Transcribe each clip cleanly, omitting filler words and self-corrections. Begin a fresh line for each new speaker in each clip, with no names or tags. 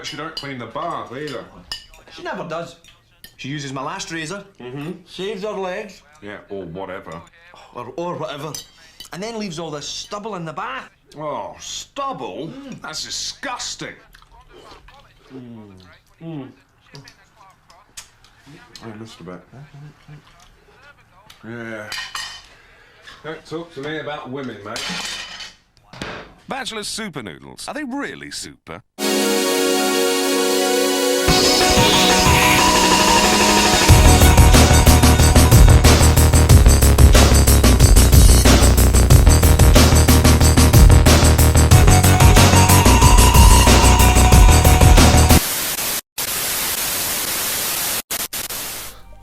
bet she don't clean the bath either.
She never does. She uses my last razor, shaves her legs,
Yeah, or whatever.
or whatever, and then leaves all this stubble in the bath.
Oh, stubble? That's disgusting. I missed a bit. Yeah. Don't talk to me about women, mate.
Bachelor's super noodles. Are they really super?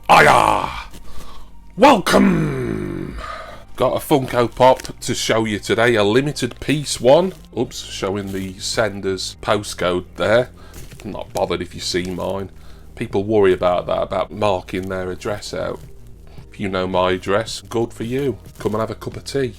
Hiya! Welcome! Got a Funko Pop to show you today, a limited piece one. Oops, showing the sender's postcode there. I'm not bothered if you see mine. People worry about that, about marking their address out. If you know my address, good for you. Come and have a cup of tea.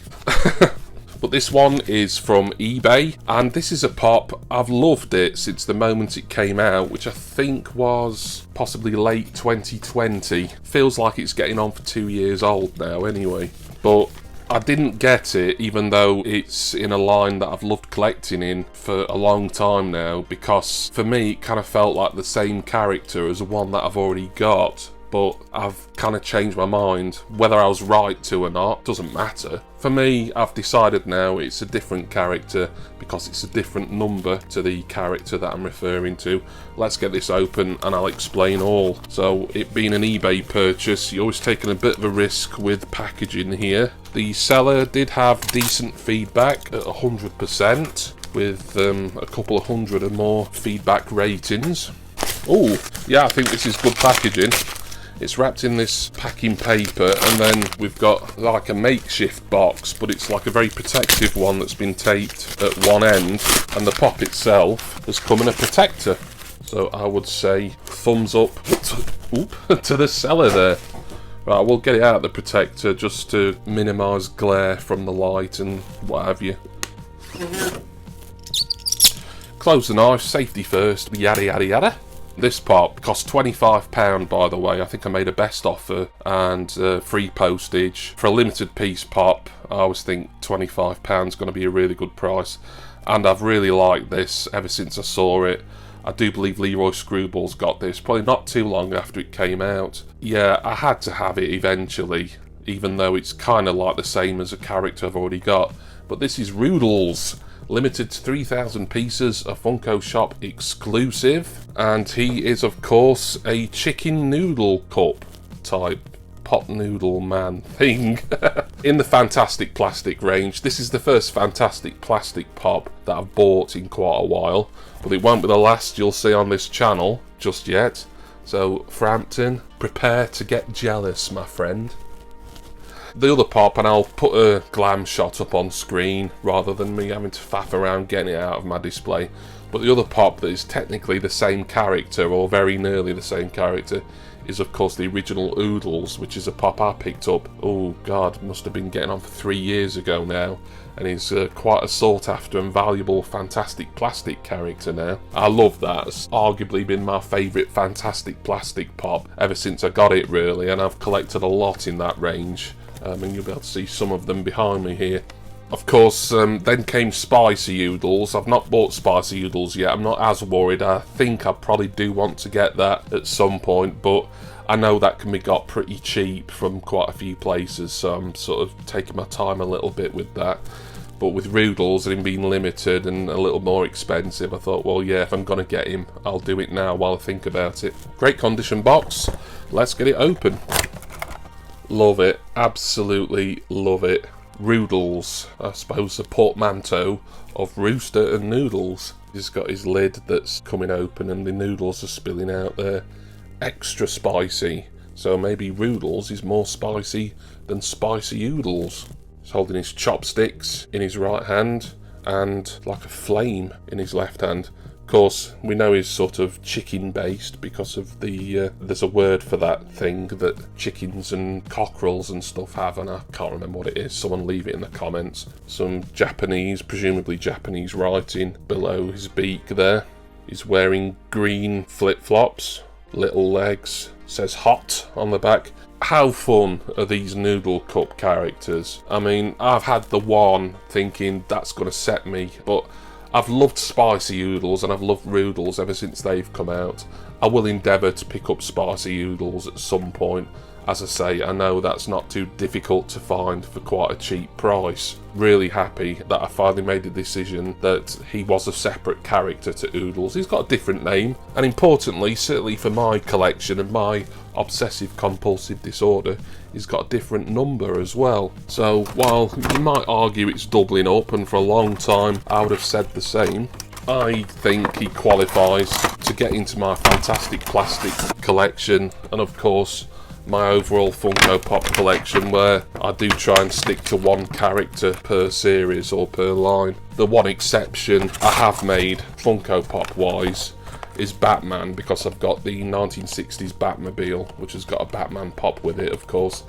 But this one is from eBay, and this is a pop. I've loved it since the moment it came out, which I think was possibly late 2020. Feels like it's getting on for 2 years old now anyway. But I didn't get it, even though it's in a line that I've loved collecting in for a long time now, because for me it kind of felt like the same character as one that I've already got. But I've kind of changed my mind. Whether I was right to or not doesn't matter. For me, I've decided now it's a different character because it's a different number to the character that I'm referring to. Let's get this open and I'll explain all. So, it being an eBay purchase, you're always taking a bit of a risk with packaging here. The seller did have decent feedback at 100%, with a couple of hundred or more feedback ratings. Oh, yeah, I think this is good packaging. It's wrapped in this packing paper, and then we've got like a makeshift box, but it's like a very protective one that's been taped at one end, and the pop itself has come in a protector. So I would say thumbs up to the seller there. Right, we'll get it out of the protector just to minimise glare from the light and what have you. Close the knife, safety first, yada yada yada. This pop cost £25, by the way. I think I made a best offer and free postage. For a limited piece pop, I always think £25 is going to be a really good price. And I've really liked this ever since I saw it. I do believe Leroy Screwball's got this, probably not too long after it came out. Yeah, I had to have it eventually, even though it's kind of like the same as a character I've already got. But this is Roodles. Limited to 3,000 pieces, a Funko Shop exclusive, and he is of course a chicken noodle cup type pot noodle man thing. In the Fantastik Plastik range, this is the first Fantastik Plastik pop that I've bought in quite a while, but it won't be the last you'll see on this channel just yet. So Frampton, prepare to get jealous, my friend. The other pop, and I'll put a glam shot up on screen rather than me having to faff around getting it out of my display, but the other pop that is technically the same character, or very nearly the same character, is of course the original Oodles, which is a pop I picked up, oh god, must have been getting on for 3 years ago now, and is quite a sought after and valuable Fantastik Plastik character now. I love that. It's arguably been my favourite Fantastik Plastik pop ever since I got it really, and I've collected a lot in that range. And you'll be able to see some of them behind me here. Of course, then came Spicy Oodles. I've not bought Spicy Oodles yet. I'm not as worried. I think I probably do want to get that at some point, but I know that can be got pretty cheap from quite a few places, so I'm sort of taking my time a little bit with that. But with Roodles and him being limited and a little more expensive, I thought, well, yeah, if I'm going to get him, I'll do it now while I think about it. Great condition box. Let's get it open. Love it, absolutely love it. Roodles, I suppose a portmanteau of rooster and noodles. He's got his lid that's coming open and the noodles are spilling out there. Extra spicy, so maybe Roodles is more spicy than Spicy Oodles. He's holding his chopsticks in his right hand and like a flame in his left hand. Of course, we know he's sort of chicken based because of the there's a word for that thing that chickens and cockerels and stuff have, and I can't remember what it is. Someone leave it in the comments. Some Japanese, presumably Japanese writing below his beak there. He's wearing green flip-flops, little legs, says hot on the back. How fun are these Noodle Cup characters? I mean, I've had the one thinking that's going to set me, but I've loved Spicy Oodles and I've loved Roodles ever since they've come out. I will endeavour to pick up Spicy Oodles at some point. As I say, I know that's not too difficult to find for quite a cheap price. Really happy that I finally made the decision that he was a separate character to Oodles. He's got a different name, and importantly, certainly for my collection and my obsessive compulsive disorder, he's got a different number as well. So while you might argue it's doubling up, and for a long time I would have said the same, I think he qualifies to get into my Fantastik Plastik collection, and of course my overall Funko Pop collection, where I do try and stick to one character per series or per line. The one exception I have made Funko Pop wise is Batman, because I've got the 1960s Batmobile, which has got a Batman pop with it, of course.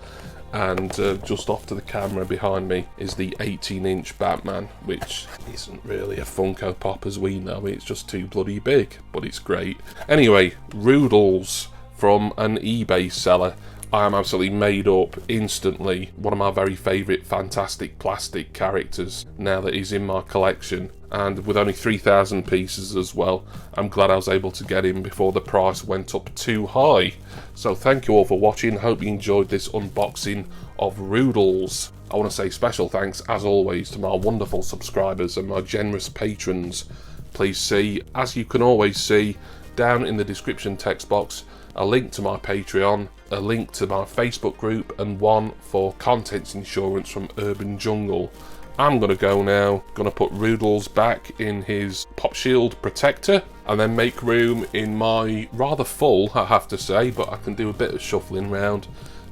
And just off to the camera behind me is the 18-inch Batman, which isn't really a Funko Pop as we know, it's just too bloody big, but it's great. Anyway, Roodles from an eBay seller. I am absolutely made up instantly. One of my very favourite Fantastik Plastik characters now that he's in my collection, and with only 3,000 pieces as well, I'm glad I was able to get him before the price went up too high. So thank you all for watching, hope you enjoyed this unboxing of Roodles. I want to say special thanks as always to my wonderful subscribers and my generous patrons. Please see, as you can always see, down in the description text box, a link to my Patreon, a link to my Facebook group, and one for contents insurance from Urban Jungle. I'm going to go now, going to put Roodles back in his Pop Shield protector, and then make room in my rather full, I have to say, but I can do a bit of shuffling round,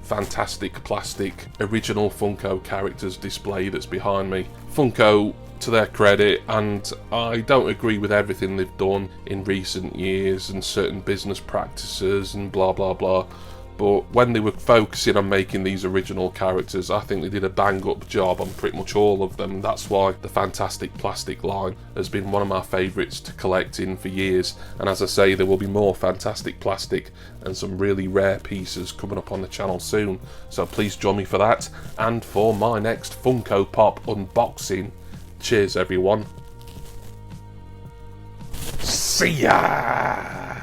Fantastik Plastik original Funko characters display that's behind me. Funko, to their credit, and I don't agree with everything they've done in recent years and certain business practices and blah blah blah, but when they were focusing on making these original characters, I think they did a bang up job on pretty much all of them. That's why the Fantastik Plastik line has been one of my favourites to collect in for years, and as I say, there will be more Fantastik Plastik and some really rare pieces coming up on the channel soon, so please join me for that and for my next Funko Pop unboxing. Cheers everyone. See ya!